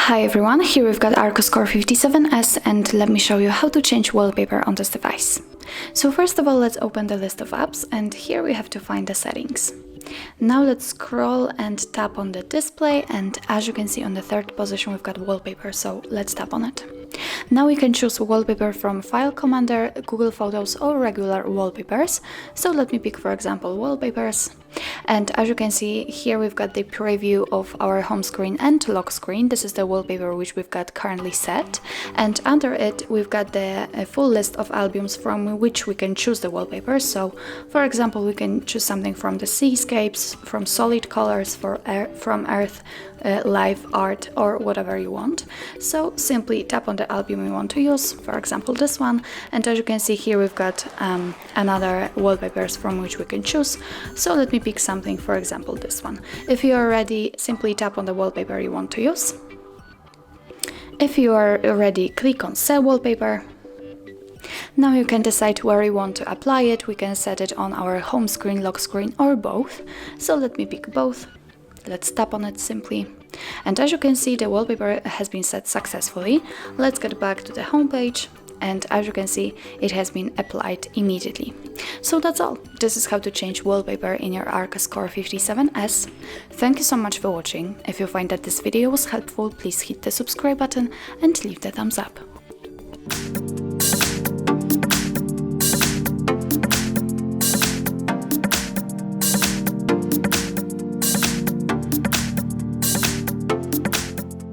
Hi everyone, here we've got ARCHOS Core 57S and let me show you how to change wallpaper on this device. So first of all, let's open the list of apps and here we have to find the settings. Now let's scroll and tap on the display, and as you can see on the third position we've got wallpaper, so let's tap on it. Now we can choose wallpaper from File Commander, Google Photos or regular wallpapers. So let me pick, for example, wallpapers. And as you can see here we've got the preview of our home screen and lock screen. This is the wallpaper which we've got currently set, and under it we've got the full list of albums from which we can choose the wallpapers. So for example, we can choose something from the seascapes, from solid colors, from earth, live art, or whatever you want. So simply tap on the album you want to use, for example this one, and as you can see here we've got another wallpapers from which we can choose. So let me pick something, for example this one. If you are ready, simply tap on the wallpaper you want to use. If you are ready, click on Save Wallpaper. Now you can decide where you want to apply it. We can set it on our home screen, lock screen, or both. So let me pick both. Let's tap on it simply. And as you can see, the wallpaper has been set successfully. Let's get back to the home page. And as you can see, it has been applied immediately. So that's all. This is how to change wallpaper in your ARCHOS Core 57S. Thank you so much for watching. If you find that this video was helpful, please hit the subscribe button and leave the thumbs up.